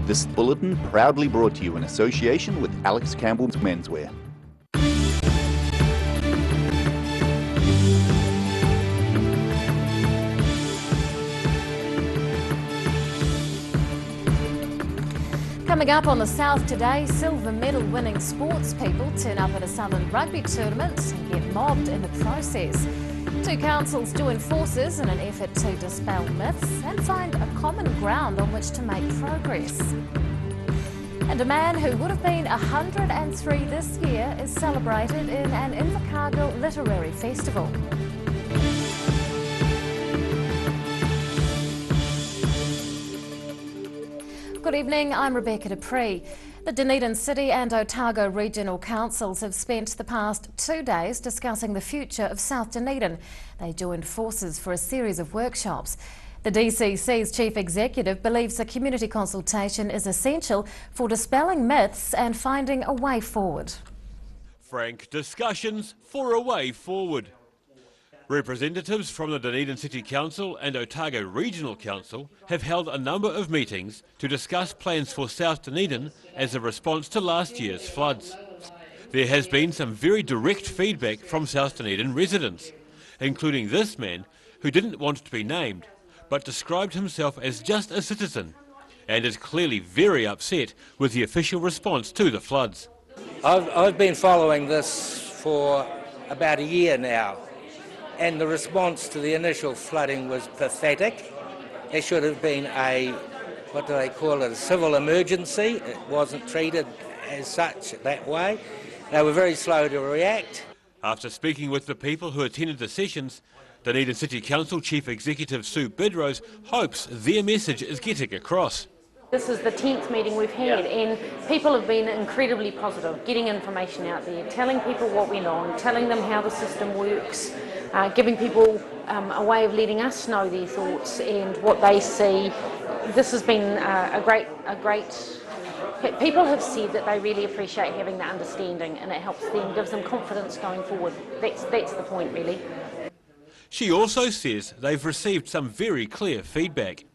This bulletin proudly brought to you in association with Alex Campbell's Menswear. Coming up on the South today, silver medal winning sports people turn up at a Southern rugby tournament and get mobbed in the process. Two councils join forces in an effort to dispel myths and find a common ground on which to make progress. And a man who would have been 103 this year is celebrated in an Invercargill literary festival. Good evening, I'm Rebecca Dupree. The Dunedin City and Otago Regional Councils have spent the past 2 days discussing the future of South Dunedin. They joined forces for a series of workshops. The DCC's Chief Executive believes a community consultation is essential for dispelling myths and finding a way forward. Frank discussions for a way forward. Representatives from the Dunedin City Council and Otago Regional Council have held a number of meetings to discuss plans for South Dunedin as a response to last year's floods. There has been some very direct feedback from South Dunedin residents, including this man who didn't want to be named, but described himself as just a citizen and is clearly very upset with the official response to the floods. I've been following this for about a year now. And the response to the initial flooding was pathetic. It should have been a civil emergency. It wasn't treated as such that way. They were very slow to react. After speaking with the people who attended the sessions, Dunedin City Council Chief Executive Sue Bidrose hopes their message is getting across. This is the 10th meeting we've had and people have been incredibly positive, getting information out there, telling people what went on, telling them how the system works, giving people a way of letting us know their thoughts and what they see. This has been a great. People have said that they really appreciate having that understanding and it helps them, gives them confidence going forward. That's the point really. She also says they've received some very clear feedback.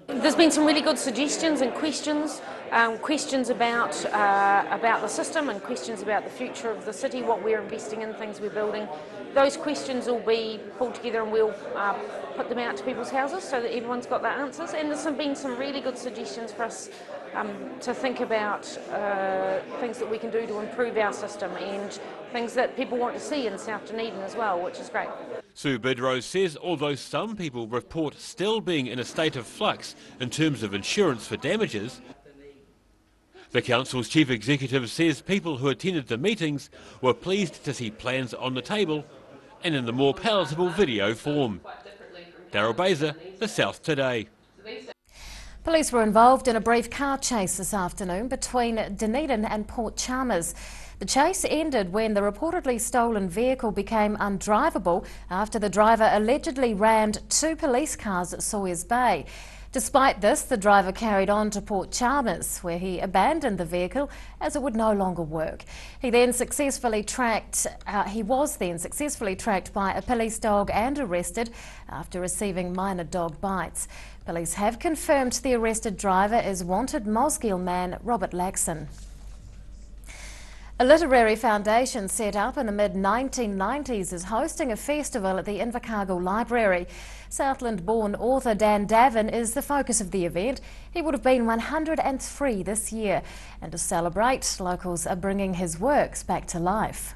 There's been some really good suggestions and questions about the system and questions about the future of the city, what we're investing in, things we're building. Those questions will be pulled together and we'll put them out to people's houses so that everyone's got their answers. And there's been some really good suggestions for us to think about things that we can do to improve our system and things that people want to see in South Dunedin as well, which is great. Sue Bidrose says although some people report still being in a state of flux in terms of insurance for damages, the Council's Chief Executive says people who attended the meetings were pleased to see plans on the table and in the more palatable video form. Daryl Baser, The South Today. Police were involved in a brief car chase this afternoon between Dunedin and Port Chalmers. The chase ended when the reportedly stolen vehicle became undrivable after the driver allegedly rammed two police cars at Sawyers Bay. Despite this, the driver carried on to Port Chalmers, where he abandoned the vehicle as it would no longer work. He was then successfully tracked by a police dog and arrested after receiving minor dog bites. Police have confirmed the arrested driver is wanted Mosgiel man Robert Laxon. A literary foundation set up in the mid-1990s is hosting a festival at the Invercargill Library. Southland-born author Dan Davin is the focus of the event. He would have been 103 this year. And to celebrate, locals are bringing his works back to life.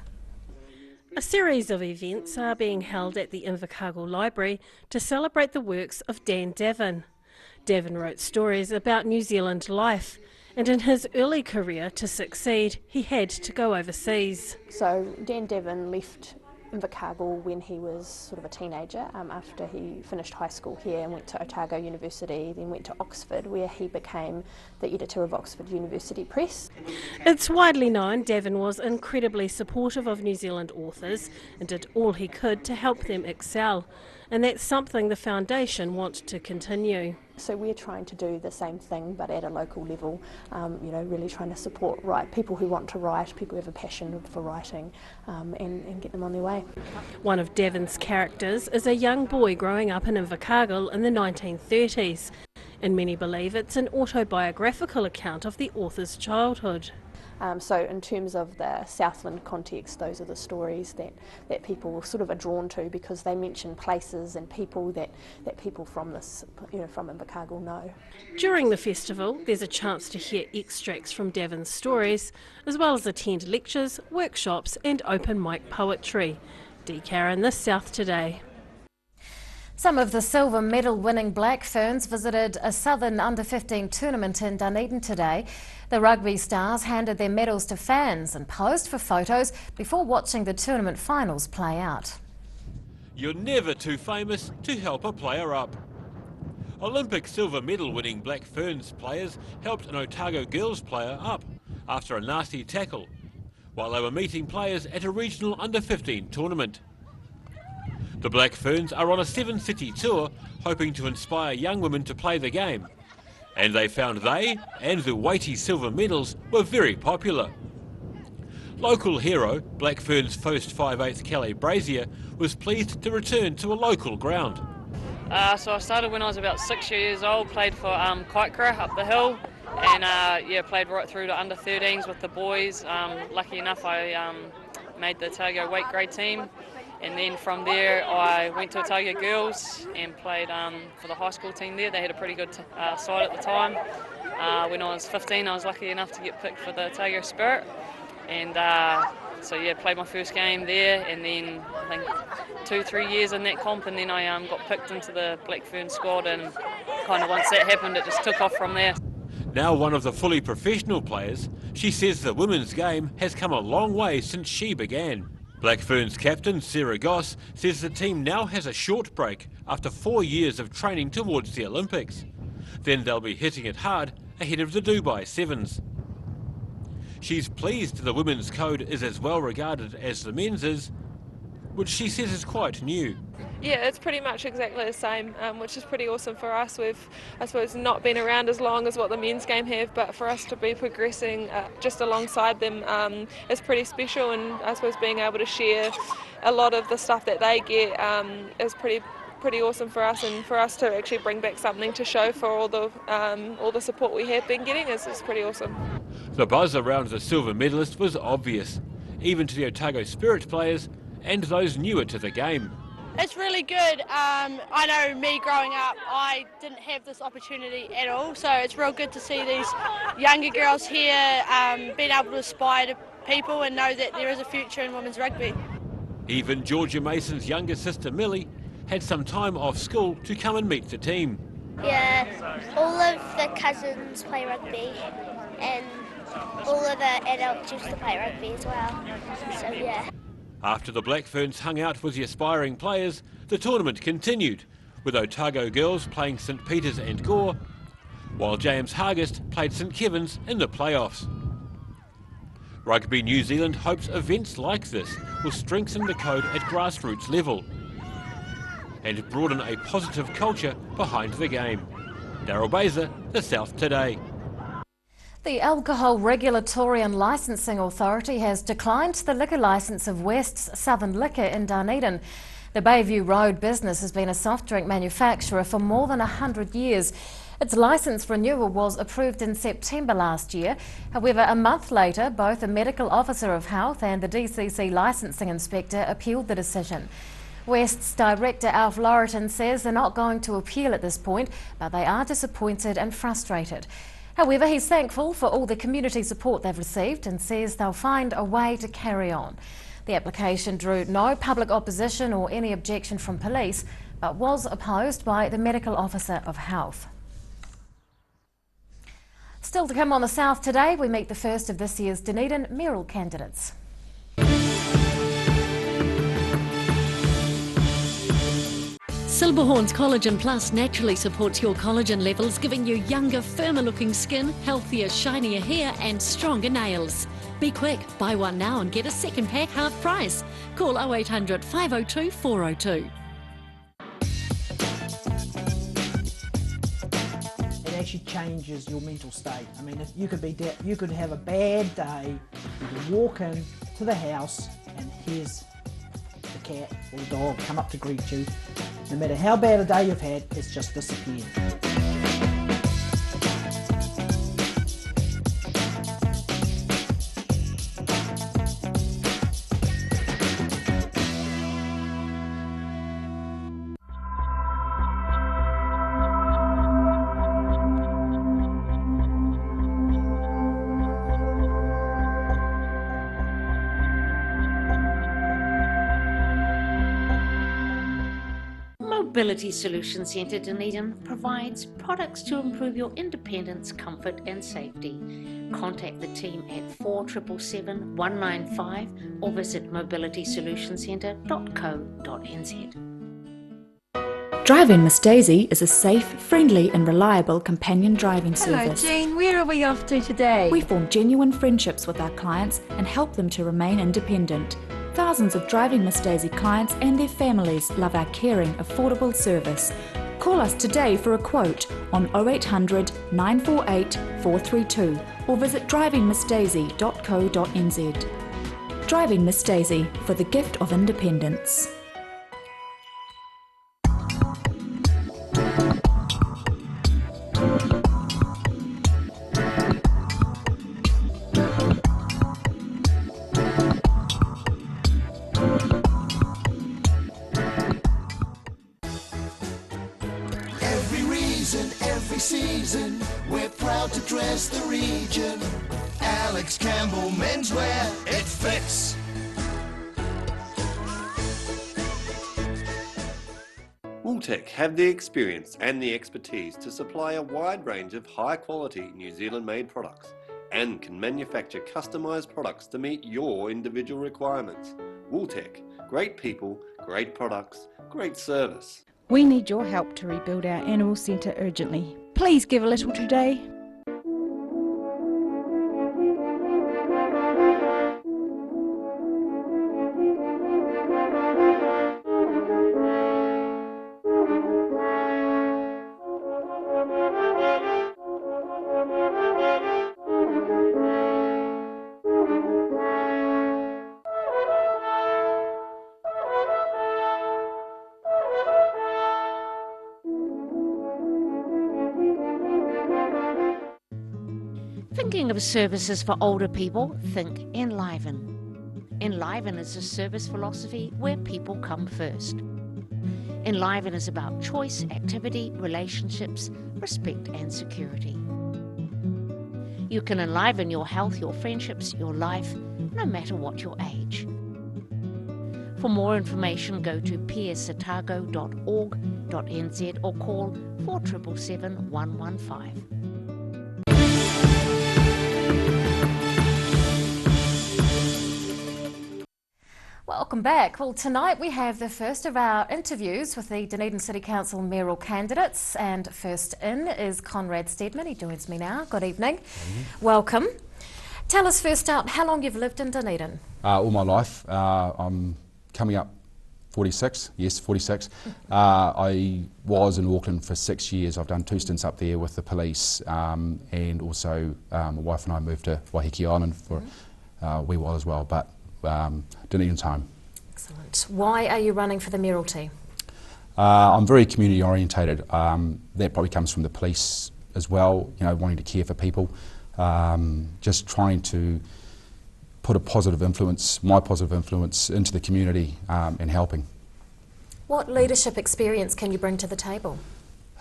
A series of events are being held at the Invercargill Library to celebrate the works of Dan Davin. Davin wrote stories about New Zealand life. And in his early career, to succeed, he had to go overseas. So Dan Davin left Invercargill when he was sort of a teenager, after he finished high school here and went to Otago University, then went to Oxford, where he became the editor of Oxford University Press. It's widely known Davin was incredibly supportive of New Zealand authors and did all he could to help them excel. And that's something the foundation wants to continue. So we're trying to do the same thing but at a local level, really trying to support people who want to write, people who have a passion for writing, and get them on their way. One of Davin's characters is a young boy growing up in Invercargill in the 1930s. and many believe it's an autobiographical account of the author's childhood. So in terms of the Southland context, those are the stories that people sort of are drawn to because they mention places and people that people from this, from Invercargill know. During the festival, there's a chance to hear extracts from Devon's stories, as well as attend lectures, workshops and open mic poetry. Dee Karen, This South Today. Some of the silver medal winning Black Ferns visited a Southern Under-15 tournament in Dunedin today. The rugby stars handed their medals to fans and posed for photos before watching the tournament finals play out. You're never too famous to help a player up. Olympic silver medal winning Black Ferns players helped an Otago girls player up after a nasty tackle while they were meeting players at a regional Under-15 tournament. The Black Ferns are on a 7-city tour hoping to inspire young women to play the game, and they found they and the weighty silver medals were very popular. Local hero, Black Ferns first 5/8 Calais Brazier, was pleased to return to a local ground. So I started when I was about 6 years old, played for Kaikara up the hill, and played right through to Under-13s with the boys. Lucky enough I made the Otago weight grade team. And then from there I went to Otago Girls and played for the high school team there. They had a pretty good side at the time. When I was 15 I was lucky enough to get picked for the Otago Spirit. And played my first game there, and then I think 2-3 years in that comp, and then I got picked into the Black Fern squad, and kind of once that happened it just took off from there. Now one of the fully professional players, she says the women's game has come a long way since she began. Black Ferns captain Sarah Goss says the team now has a short break after 4 years of training towards the Olympics. Then they'll be hitting it hard ahead of the Dubai Sevens. She's pleased the women's code is as well regarded as the men's is, which she says is quite new. Yeah, it's pretty much exactly the same, which is pretty awesome for us. We've, I suppose, not been around as long as what the men's game have, but for us to be progressing just alongside them is pretty special, and I suppose being able to share a lot of the stuff that they get is pretty awesome for us, and for us to actually bring back something to show for all the support we have been getting is pretty awesome. The buzz around the silver medalist was obvious, even to the Otago Spirit players and those newer to the game. It's really good. I know me growing up, I didn't have this opportunity at all, so it's real good to see these younger girls here being able to aspire to people and know that there is a future in women's rugby. Even Georgia Mason's younger sister Millie had some time off school to come and meet the team. Yeah, all of the cousins play rugby and all of the adults used to play rugby as well, so yeah. After the Black Ferns hung out with the aspiring players, the tournament continued, with Otago girls playing St Peters and Gore, while James Hargest played St Kevin's in the playoffs. Rugby New Zealand hopes events like this will strengthen the code at grassroots level and broaden a positive culture behind the game. Daryl Baser, The South Today. The Alcohol Regulatory and Licensing Authority has declined the liquor licence of West's Southern Liquor in Dunedin. The Bayview Road business has been a soft drink manufacturer for more than 100 years. Its licence renewal was approved in September last year. However, a month later, both the Medical Officer of Health and the DCC Licensing Inspector appealed the decision. West's Director Alf Lauriton says they're not going to appeal at this point, but they are disappointed and frustrated. However, he's thankful for all the community support they've received and says they'll find a way to carry on. The application drew no public opposition or any objection from police, but was opposed by the Medical Officer of Health. Still to come on The South Today, we meet the first of this year's Dunedin mayoral candidates. Silberhorn's Collagen Plus naturally supports your collagen levels, giving you younger, firmer-looking skin, healthier, shinier hair and stronger nails. Be quick, buy one now and get a second pack half price. Call 0800 502 402. It actually changes your mental state. I mean, if you could have a bad day, you could walk in to the house and here's the cat or the dog come up to greet you. No matter how bad a day you've had, it's just disappeared. Mobility Solutions Centre Dunedin provides products to improve your independence, comfort and safety. Contact the team at 4777 195 or visit mobilitysolutioncentre.co.nz. Drive-In Miss Daisy is a safe, friendly and reliable companion driving Hello service. Jean, where are we off to today? We form genuine friendships with our clients and help them to remain independent. Thousands of Driving Miss Daisy clients and their families love our caring, affordable service. Call us today for a quote on 0800 948 432 or visit drivingmissdaisy.co.nz. Driving Miss Daisy for the gift of independence. Every season, we're proud to dress the region. Alex Campbell Menswear, it fits. Wooltech have the experience and the expertise to supply a wide range of high-quality New Zealand-made products and can manufacture customised products to meet your individual requirements. Wooltech, great people, great products, great service. We need your help to rebuild our animal centre urgently. Please give a little today. Thinking of services for older people? Think Enliven. Enliven is a service philosophy where people come first. Enliven is about choice, activity, relationships, respect and security. You can enliven your health, your friendships, your life, no matter what your age. For more information, go to pearsatago.org.nz or call 4777 115. Welcome back. Well, tonight we have the first of our interviews with the Dunedin City Council mayoral candidates, and first in is Conrad Steadman. He joins me now. Good evening. Welcome. Tell us first out how long you've lived in Dunedin. All my life. I'm coming up 46. Yes, 46. I was in Auckland for 6 years. I've done 2 stints up there with the police, and also my wife and I moved to Waiheke Island for a wee while as well. But Dunedin's home. Excellent. Why are you running for the mayoralty? I'm very community orientated. That probably comes from the police as well, you know, wanting to care for people. Just trying to put a positive influence, my positive influence, into the community and helping. What leadership experience can you bring to the table?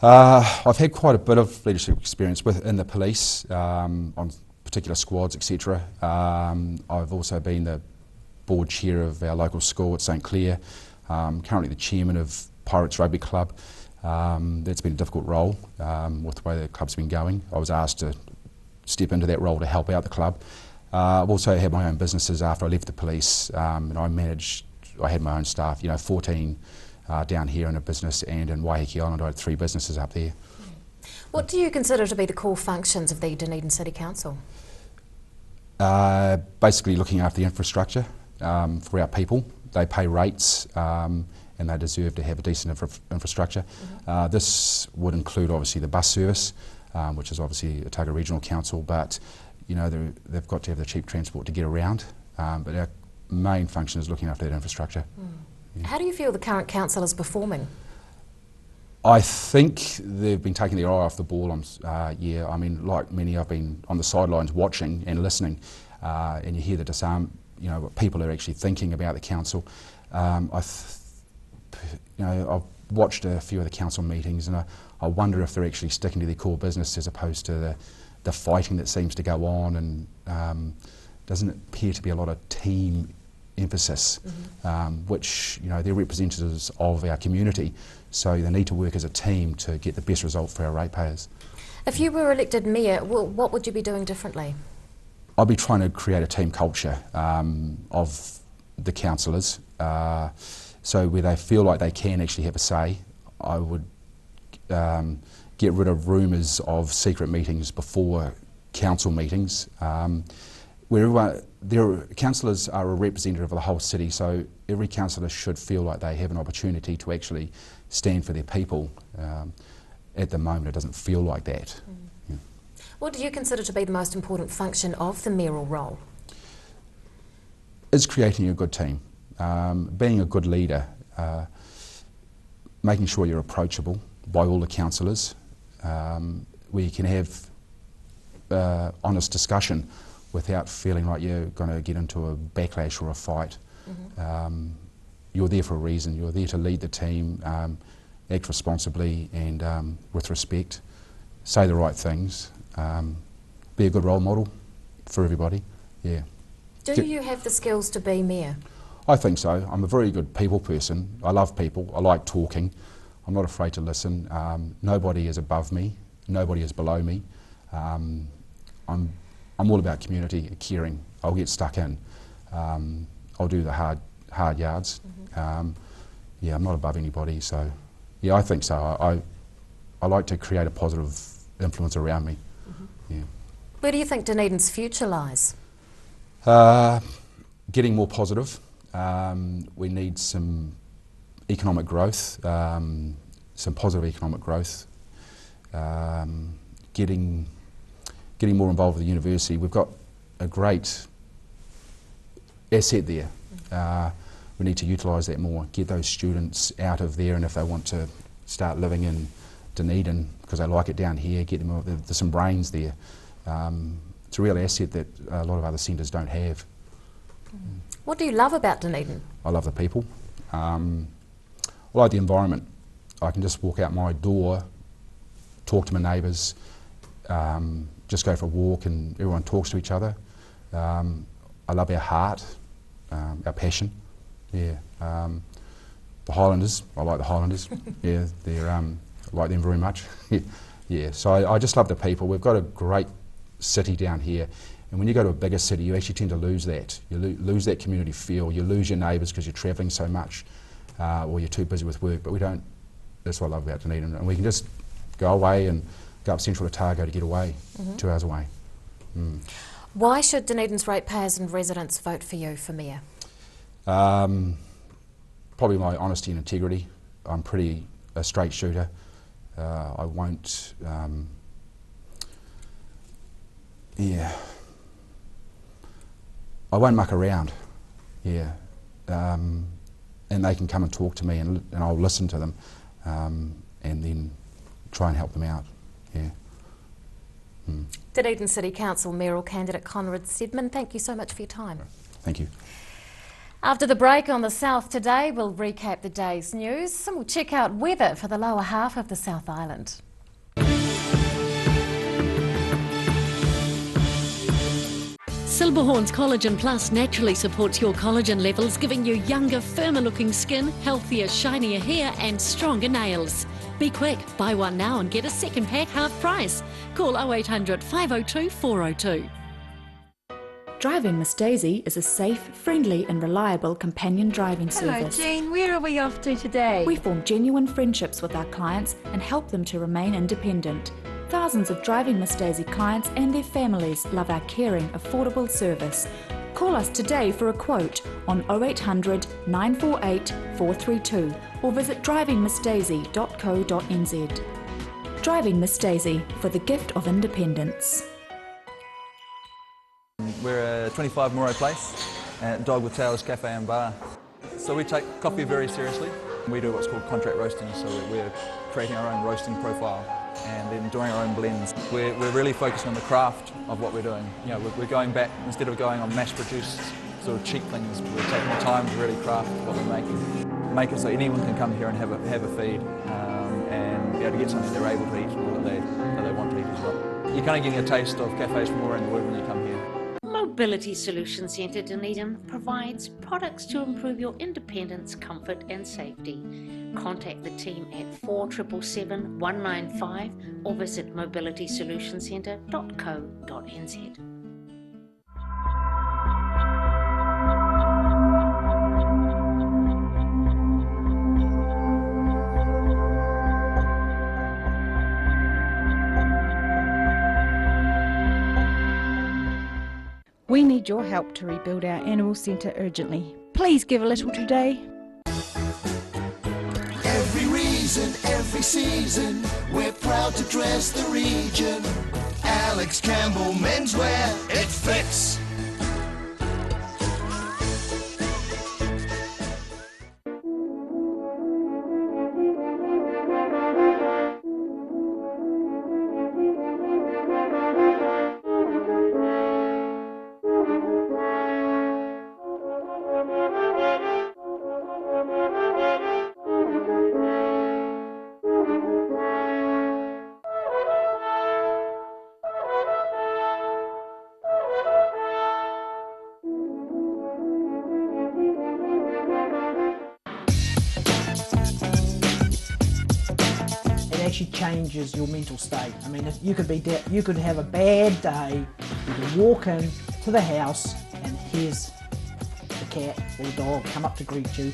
I've had quite a bit of leadership experience within the police, on particular squads, etc. I've also been the board chair of our local school at St Clair, currently the chairman of Pirates Rugby Club. That's been a difficult role with the way the club's been going. I was asked to step into that role to help out the club. I've also had my own businesses after I left the police, and I had my own staff, 14 down here in a business, and in Waiheke Island I had 3 businesses up there. What do you consider to be the core functions of the Dunedin City Council? Basically looking after the infrastructure for our people. They pay rates and they deserve to have a decent infrastructure. This would include obviously the bus service, which is obviously Otago Regional Council, but they've got to have the cheap transport to get around. But our main function is looking after that infrastructure. Yeah. How do you feel the current council is performing? I think they've been taking their eye off the ball. Yeah, I mean, like many, I've been on the sidelines watching and listening, and you hear the disarm, what people are actually thinking about the council. I've watched a few of the council meetings, and I wonder if they're actually sticking to their core business as opposed to the fighting that seems to go on, and doesn't appear to be a lot of team emphasis, which, you know, they're representatives of our community, so they need to work as a team to get the best result for our ratepayers. If you were elected mayor, what would you be doing differently? I'd be trying to create a team culture of the councillors, so where they feel like they can actually have a say. I would get rid of rumours of secret meetings before council meetings. Councillors are a representative of the whole city, so every councillor should feel like they have an opportunity to actually stand for their people. At the moment, it doesn't feel like that. Yeah. What do you consider to be the most important function of the mayoral role? Is creating a good team, being a good leader, making sure you're approachable by all the councillors, where you can have honest discussion without feeling like you're going to get into a backlash or a fight. You're there for a reason. You're there to lead the team, act responsibly and with respect, say the right things, be a good role model for everybody. Yeah. Do you have the skills to be mayor? I think so. I'm a very good people person. I love people. I like talking. I'm not afraid to listen. Nobody is above me. Nobody is below me. I'm all about community, caring. I'll get stuck in. I'll do the hard yards. Yeah, I'm not above anybody, so yeah, I think so. I like to create a positive influence around me. Yeah. Where do you think Dunedin's future lies? Getting more positive. We need some economic growth, some positive economic growth. Getting more involved with the university. We've got a great asset there. We need to utilise that more, get those students out of there, and if they want to start living in Dunedin because they like it down here, get them. There's some brains there. It's a real asset that a lot of other centres don't have. What do you love about Dunedin? I love the people. I like the environment. I can just walk out my door, talk to my neighbours, just go for a walk and everyone talks to each other. I love our heart, our passion. Yeah. The Highlanders, I like the Highlanders. Yeah, I like them very much. Yeah, so I just love the people. We've got a great city down here, and when you go to a bigger city, you actually tend to lose that. You lose that community feel. You lose your neighbours because you're travelling so much, or you're too busy with work. But we don't. That's what I love about Dunedin, and we can just go away and go up Central Otago to get away, 2 hours away. Why should Dunedin's ratepayers and residents vote for you for mayor? Probably my honesty and integrity. I'm pretty a straight shooter. I won't. I won't muck around. Yeah, and they can come and talk to me, and I'll listen to them, and then try and help them out. Yeah. Dunedin City Council mayoral candidate Conrad Sedman, thank you so much for your time. Thank you. After the break on the South Today, we'll recap the day's news and we'll check out weather for the lower half of the South Island. Silberhorn's Collagen Plus naturally supports your collagen levels, giving you younger, firmer looking skin, healthier, shinier hair and stronger nails. Be quick, buy one now and get a second pack half price. Call 0800 502 402. Driving Miss Daisy is a safe, friendly and reliable companion driving service. Hello Jean, where are we off to today? We form genuine friendships with our clients and help them to remain independent. Thousands of Driving Miss Daisy clients and their families love our caring, affordable service. Call us today for a quote on 0800 948 432 or visit drivingmissdaisy.co.nz. Driving Miss Daisy, for the gift of independence. We're at 25 Moreau Place at Dog with Tails Cafe and Bar. So we take coffee very seriously. We do what's called contract roasting, so we're creating our own roasting profile and then doing our own blends. We're really focusing on the craft of what we're doing. You know, we're going back, instead of going on mass-produced sort of cheap things, we're taking the time to really craft what we're making. Make it so anyone can come here and have a feed and be able to get something they're able to eat or that they want to eat as well. You're kind of getting a taste of cafes from all around the world when you come here. Mobility Solutions Centre Dunedin provides products to improve your independence, comfort and safety. Contact the team at 4777 195 or visit mobilitysolutioncentre.co.nz. We need your help to rebuild our animal centre urgently. Please give a little today. Every reason, every season, we're proud to dress the region. Alex Campbell Menswear, it fits. Actually changes your mental state. I mean, if you could have a bad day, you can walk in to the house and here's the cat or the dog come up to greet you.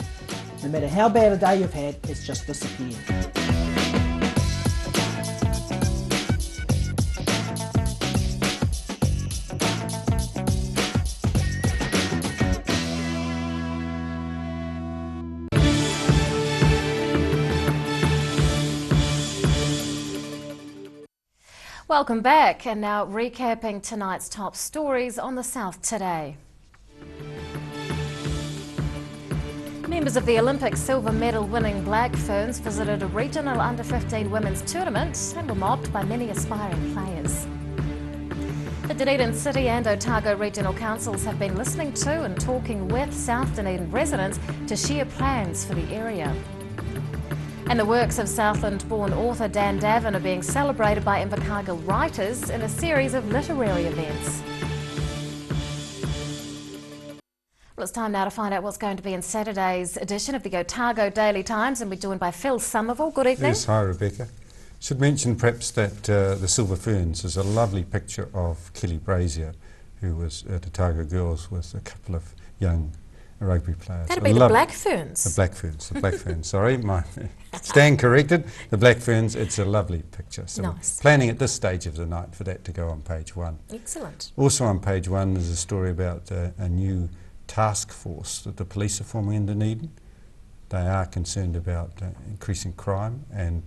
No matter how bad a day you've had, it's just disappeared. Welcome back, and now recapping tonight's top stories on the South Today. Members of the Olympic silver medal winning Black Ferns visited a regional under-15 women's tournament and were mobbed by many aspiring players. The Dunedin City and Otago Regional Councils have been listening to and talking with South Dunedin residents to share plans for the area. And the works of Southland-born author Dan Davin are being celebrated by Invercargill writers in a series of literary events. Well, it's time now to find out what's going to be in Saturday's edition of the Otago Daily Times, and we're joined by Phil Somerville. Good evening. Yes, hi Rebecca. Should mention perhaps that the Silver Ferns is a lovely picture of Kelly Brazier, who was at Otago Girls with a couple of young rugby players. That'd be the Black Ferns. The Black Ferns, sorry, stand corrected. The Black Ferns, it's a lovely picture. So nice. Planning at this stage of the night for that to go on page one. Excellent. Also on page one is a story about a new task force that the police are forming in Dunedin. They are concerned about increasing crime, and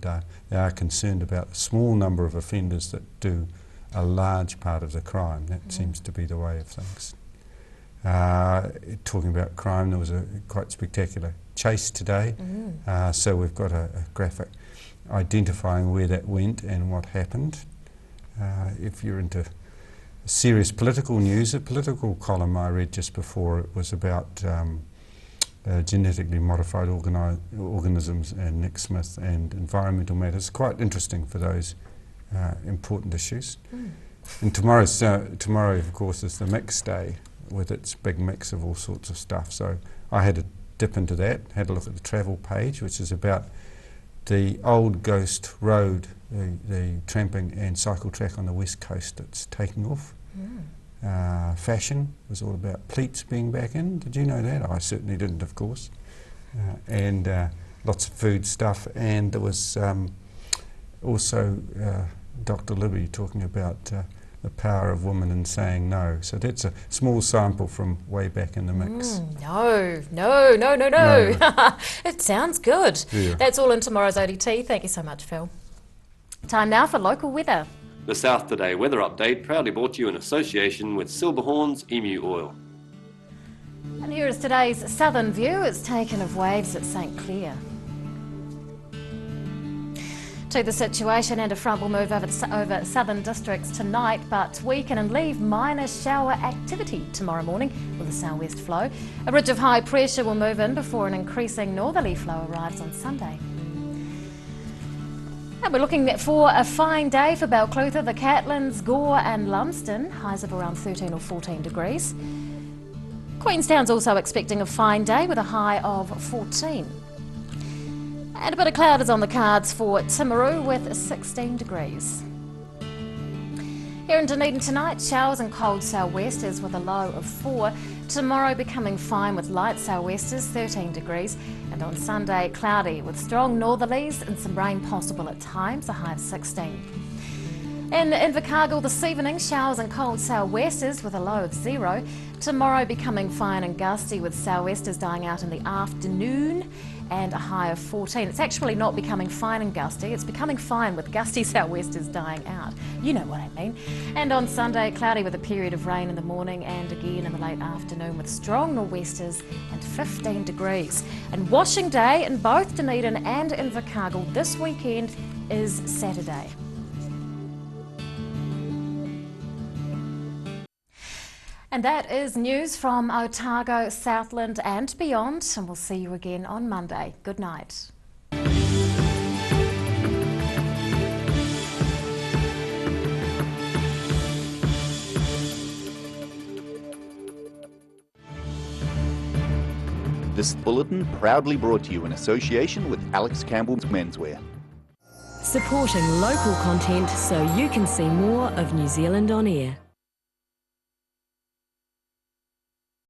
they are concerned about the small number of offenders that do a large part of the crime. That seems to be the way of things. Talking about crime, there was a quite spectacular chase today, so we've got a graphic identifying where that went and what happened. If you're into serious political news, a political column I read just before it was about genetically modified organisms and Nick Smith and environmental matters. Quite interesting for those important issues. And tomorrow of course is the mix day, with its big mix of all sorts of stuff. So I had a dip into that, had a look at the travel page, which is about the old Ghost Road, the tramping and cycle track on the west coast that's taking off. Fashion was all about pleats being back in. Did you know that? I certainly didn't, of course. And lots of food stuff. And there was also Dr. Libby talking about the power of women in saying no. So that's a small sample from way back in the mix. No. It sounds good. Yeah. That's all in tomorrow's ODT. Thank you so much, Phil. Time now for local weather. The South Today weather update proudly brought to you in association with Silverhorns Emu Oil. And here is today's southern view. It's taken of waves at St Clair. To the situation, and a front will move over southern districts tonight, but weaken and leave minor shower activity tomorrow morning with a southwest flow. A ridge of high pressure will move in before an increasing northerly flow arrives on Sunday. And we're looking for a fine day for Balclutha, the Catlins, Gore and Lumsden. Highs of around 13 or 14 degrees. Queenstown's also expecting a fine day with a high of 14. And a bit of cloud is on the cards for Timaru with 16 degrees. Here in Dunedin tonight, showers and cold sou'westers with a low of 4. Tomorrow becoming fine with light sou'westers, 13 degrees. And on Sunday, cloudy with strong northerlies and some rain possible at times, a high of 16. In Invercargill this evening, showers and cold sou'westers with a low of 0. Tomorrow becoming fine and gusty with sou'westers dying out in the afternoon and a high of 14. It's actually not becoming fine and gusty, it's becoming fine with gusty sou'westers dying out. You know what I mean. And on Sunday, cloudy with a period of rain in the morning and again in the late afternoon with strong nor'westers and 15 degrees. And washing day in both Dunedin and Invercargill this weekend is Saturday. And that is news from Otago, Southland and beyond, and we'll see you again on Monday. Good night. This bulletin proudly brought to you in association with Alex Campbell's Menswear. Supporting local content so you can see more of New Zealand on air.